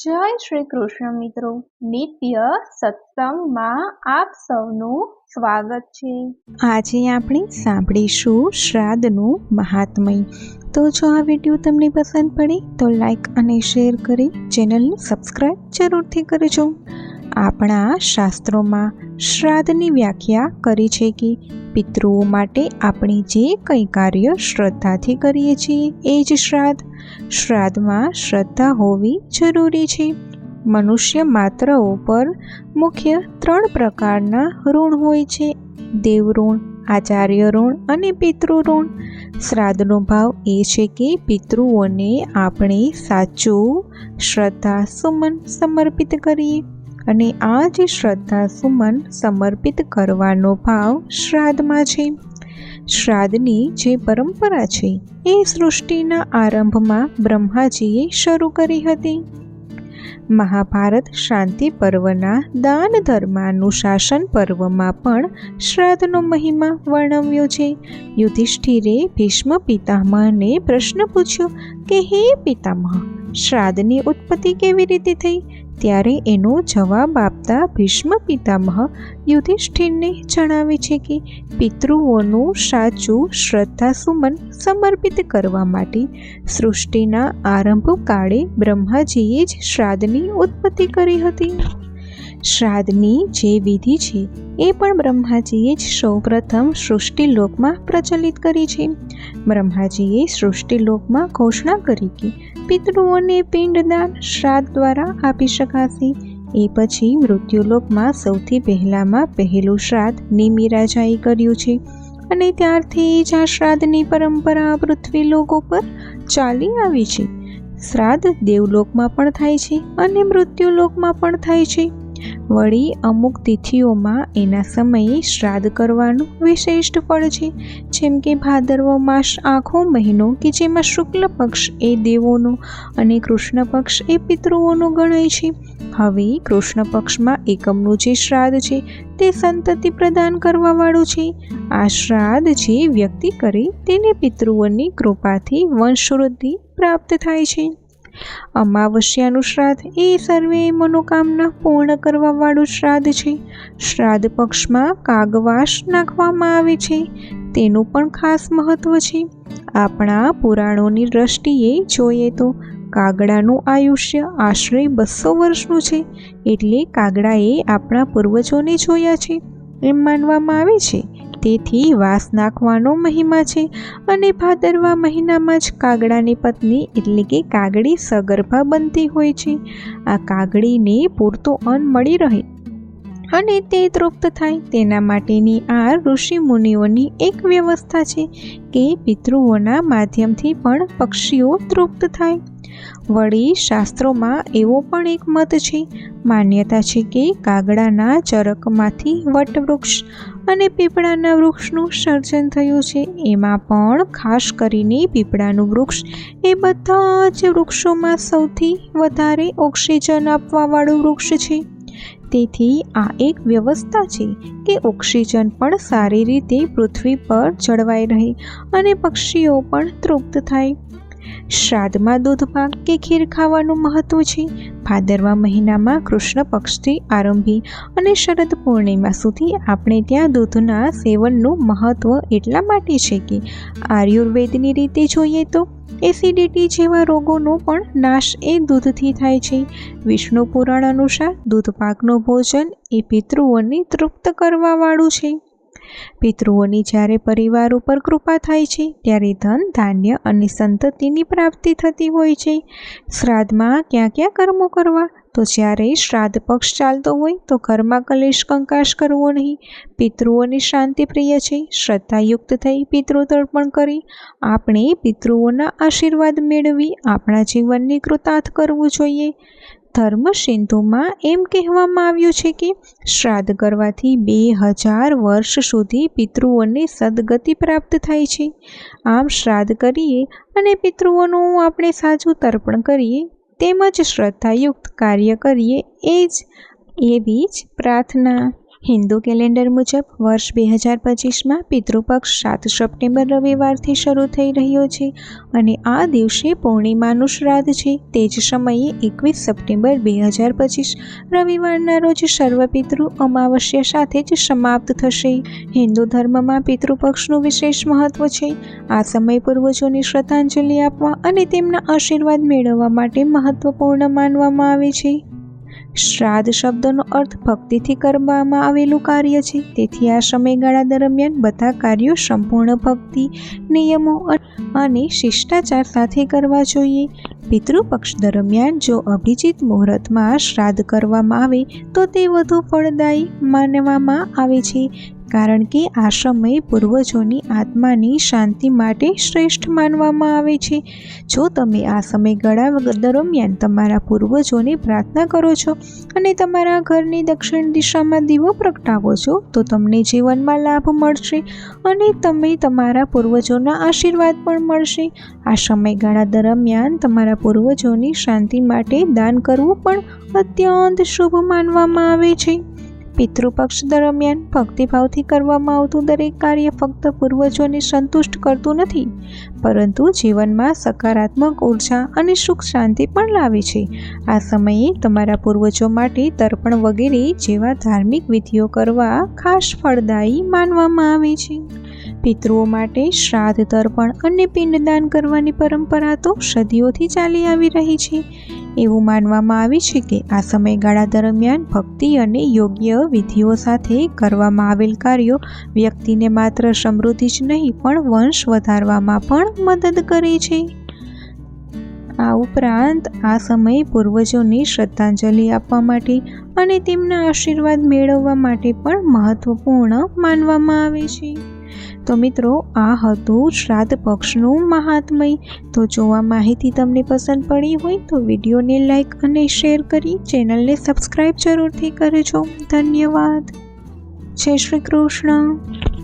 જય શ્રી કૃષ્ણ મિત્રો, નિત્ય સત્સંગમાં આપ સૌનું સ્વાગત છે। આજે આપણે સાંભળીશું શ્રાદ્ધનું મહાત્મય। તો જો આ વિડીયો તમને પસંદ પડે તો લાઈક અને શેર કરી ચેનલને સબસ્ક્રાઈબ જરૂરથી કરજો। આપણા શાસ્ત્રોમાં શ્રાદ્ધની વ્યાખ્યા કરી છે કે પિતૃઓ માટે આપણે જે કંઈ કાર્ય શ્રદ્ધાથી કરીએ છીએ એ જ શ્રાદ્ધ। શ્રાદ્ધમાં શ્રદ્ધા હોવી જરૂરી છે। મનુષ્ય માત્ર ઉપર મુખ્ય 3 પ્રકારના ઋણ હોય છે: દેવ ઋણ, આચાર્ય ઋણ અને પિતૃ ઋણ। શ્રાદ્ધનો ભાવ એ છે કે પિતૃઓને આપણે સાચું શ્રદ્ધા સુમન સમર્પિત કરીએ, અને આ જે શ્રદ્ધા સુમન સમર્પિત કરવાનો ભાવ શ્રાદ્ધમાં છે। શ્રાદ્ધની જે પરંપરા છે એ સૃષ્ટિના આરંભમાં બ્રહ્માજીએ શરૂ કરી હતી। મહાભારત શાંતિ પર્વના દાન ધર્માનુશાસન પર્વમાં પણ શ્રાદ્ધનો મહિમા વર્ણવ્યો છે। યુધિષ્ઠિરે ભીષ્મ પિતામહને પ્રશ્ન પૂછ્યો કે હે પિતામહ, શ્રાદ્ધની ઉત્પત્તિ કેવી રીતે થઈ? ત્યારે એનો જવાબ આપતા ભીષ્મ પિતામહ યુધિષ્ઠિરને જણાવે છે કે પિતૃઓનું સાચું શ્રદ્ધાસુમન સમર્પિત કરવા માટે સૃષ્ટિના આરંભ કાળે બ્રહ્માજીએ જ શ્રાદ્ધની ઉત્પત્તિ કરી હતી। શ્રાદ્ધની જે વિધિ છે એ પણ બ્રહ્માજીએ જ સૌપ્રથમ સૃષ્ટિલોકમાં પ્રચલિત કરી છે। બ્રહ્માજીએ સૃષ્ટિલોકમાં ઘોષણા કરી કે પિતૃઓને પિંડદાન શ્રાદ્ધ દ્વારા આપી શકાશે। એ પછી મૃત્યુલોકમાં સૌથી પહેલું શ્રાદ્ધ નિમિ રાજાએ કર્યું છે, અને ત્યારથી જ આ શ્રાદ્ધની પરંપરા પૃથ્વીલોક ઉપર ચાલી આવી છે। શ્રાદ્ધ દેવલોકમાં પણ થાય છે અને મૃત્યુલોકમાં પણ થાય છે। વળી અમુક તિથિઓમાં એના સમયે શ્રાદ્ધ કરવાનું વિશિષ્ટ ફળ છે, જેમ કે ભાદરવો માસ આખો મહિનો કે જેમાં શુક્લ પક્ષ એ દેવોનો અને કૃષ્ણ પક્ષ એ પિતૃઓનો ગણાય છે। હવે કૃષ્ણ પક્ષમાં એકમનું જે શ્રાદ્ધ છે તે સંતતિ પ્રદાન કરવાવાળું છે। આ શ્રાદ્ધ જે વ્યક્તિ કરે તેને પિતૃઓની કૃપાથી વંશવૃદ્ધિ પ્રાપ્ત થાય છે। અમાવસ્યાનું શ્રાદ્ધ એ સર્વે મનોકામના પૂર્ણ કરવાવાળું શ્રાદ્ધ છે। શ્રાદ્ધ પક્ષમાં કાગવાસ નાખવામાં આવે છે, તેનું પણ ખાસ મહત્વ છે। આપણા પુરાણોની દ્રષ્ટિએ જોઈએ તો કાગડાનું આયુષ્ય આશરે 200 વર્ષનું છે, એટલે કાગડાએ આપણા પૂર્વજોને જોયા છે એમ માનવામાં આવે છે। તેથી વાસ નાખવાનો મહિમા છે, અને ભાદરવા મહિનામાં જ કાગડાની પત્ની એટલે કે કાગડી સગર્ભા બનતી હોય છે। આ કાગડીને પૂરતું અન્ન મળી રહે અને તે તૃપ્ત થાય તેના માટેની આ ઋષિ મુનિઓની એક વ્યવસ્થા છે કે પિતૃઓના માધ્યમથી પણ પક્ષીઓ તૃપ્ત થાય। વળી શાસ્ત્રોમાં એવો પણ એક મત છે, માન્યતા છે કે કાગડાના ચરકમાંથી વટવૃક્ષ અને પીપળાના વૃક્ષનું સર્જન થયું છે। એમાં પણ ખાસ કરીને પીપળાનું વૃક્ષ એ બધા જ વૃક્ષોમાં સૌથી વધારે ઓક્સિજન આપવાવાળું વૃક્ષ છે। તેથી આ એક વ્યવસ્થા છે કે ઓક્સિજન પણ સારી રીતે પૃથ્વી પર જળવાઈ રહે અને પક્ષીઓ પણ તૃપ્ત થાય। શ્રાદ્ધમાં દૂધપાક કે ખીર ખાવાનું મહત્વ છે। ભાદરવા મહિનામાં કૃષ્ણ પક્ષથી આરંભી અને શરદ પૂર્ણિમા સુધી આપણે ત્યાં દૂધના સેવનનું મહત્વ એટલા માટે છે કે આયુર્વેદની રીતે જોઈએ તો એસિડિટી જેવા રોગોનો પણ નાશ એ દૂધથી થાય છે। વિષ્ણુ પુરાણ અનુસાર દૂધપાકનું ભોજન એ પિતૃઓને તૃપ્ત કરવાવાળું છે। પિતૃઓની જ્યારે પરિવાર ઉપર કૃપા થાય છે ત્યારે ધન, ધાન્ય અને સંતતિની પ્રાપ્તિ થતી હોય છે। શ્રાદ્ધમાં ક્યાં ક્યાં કર્મો કરવા? તો જ્યારે શ્રાદ્ધ પક્ષ ચાલતો હોય તો ઘરમાં કલેશ કંકાશ કરવો નહીં। પિતૃઓની શાંતિ પ્રિય છે। શ્રદ્ધાયુક્ત થઈ પિતૃતર્પણ કરી આપણે પિતૃઓના આશીર્વાદ મેળવી આપણા જીવનને કૃતાર્થ કરવું જોઈએ। ધર્મ સિંધુમાં એમ કહેવામાં આવ્યું છે કે શ્રાદ્ધ કરવાથી 2000 વર્ષ સુધી પિતૃઓને સદગતિ પ્રાપ્ત થાય છે। આમ શ્રાદ્ધ કરીએ અને પિતૃઓનું આપણે સાચું તર્પણ કરીએ, તેમજ શ્રદ્ધાયુક્ત કાર્ય કરીએ એવી જ પ્રાર્થના। હિન્દુ કેલેન્ડર મુજબ વર્ષ 2025માં પિતૃપક્ષ 7 સપ્ટેમ્બર રવિવારથી શરૂ થઈ રહ્યો છે અને આ દિવસે પૂર્ણિમાનું શ્રાદ્ધ છે. તે જ સમયે 21 સપ્ટેમ્બર 2025 રવિવારના રોજ સર્વપિતૃ અમાવસ્યા સાથે જ સમાપ્ત થશે. હિન્દુ ધર્મમાં પિતૃપક્ષનું વિશેષ મહત્વ છે. આ સમય પૂર્વજોની શ્રદ્ધાંજલિ આપવા અને તેમના આશીર્વાદ મેળવવા માટે મહત્વપૂર્ણ માનવામાં આવે છે. શ્રાદ્ધ શબ્દનો અર્થ ભક્તિથી કરવામાં આવેલું કાર્ય છે. તેથી આ સમયગાળા દરમિયાન બધા કાર્યો સંપૂર્ણ ભક્તિ, નિયમો અને શિષ્ટાચાર સાથે કરવા જોઈએ. પિતૃપક્ષ દરમિયાન જો અભિજીત મુહૂર્તમાં શ્રાદ્ધ કરવામાં આવે તો તે વધુ ફળદાયી માનવામાં આવે છે, કારણ કે આ સમય પૂર્વજોની આત્માની શાંતિ માટે શ્રેષ્ઠ માનવામાં આવે છે. જો તમે આ સમયગાળા દરમિયાન તમારા પૂર્વજોને પ્રાર્થના કરો છો અને તમારા ઘરની દક્ષિણ દિશામાં દીવો પ્રગટાવો છો તો તમને જીવનમાં લાભ મળશે અને તમે તમારા પૂર્વજોના આશીર્વાદ પણ મળશે. આ સમયગાળા દરમિયાન તમારા પૂર્વજોની શાંતિ માટે દાન કરવું પણ અત્યંત શુભ માનવામાં આવે છે. પિતૃપક્ષ દરમિયાન ભક્તિભાવથી કરવામાં આવતું દરેક કાર્ય ફક્ત પૂર્વજોને સંતુષ્ટ કરતું નથી, પરંતુ જીવનમાં સકારાત્મક ઉર્જા અને સુખ શાંતિ પણ લાવે છે. આ સમયે તમારા પૂર્વજો માટે તર્પણ વગેરે જેવા ધાર્મિક વિધિઓ કરવા ખાસ ફળદાયી માનવામાં આવે છે. પિતૃઓ માટે શ્રાદ્ધ, તર્પણ અને પિંડદાન કરવાની પરંપરા તો સદીઓથી ચાલી આવી રહી છે. એવું માનવામાં આવે છે કે આ સમયગાળા દરમિયાન ભક્તિ અને યોગ્ય વિધિઓ સાથે કરવામાં આવેલ કાર્યો વ્યક્તિને માત્ર સમૃદ્ધિ જ નહીં પણ વંશ વધારવામાં પણ મદદ કરે છે. આ ઉપરાંત આ સમયે પૂર્વજોને શ્રદ્ધાંજલિ આપવા માટે અને તેમના આશીર્વાદ મેળવવા માટે પણ મહત્વપૂર્ણ માનવામાં આવે છે. તો મિત્રો, આ હતું શ્રાદ્ધ પક્ષનું મહાત્મય. તો જો આ માહિતી તમને પસંદ પડી હોય તો વિડીયોને લાઈક અને શેર કરી ચેનલને સબસ્ક્રાઈબ જરૂરથી કરજો. ધન્યવાદ. જય શ્રી કૃષ્ણ.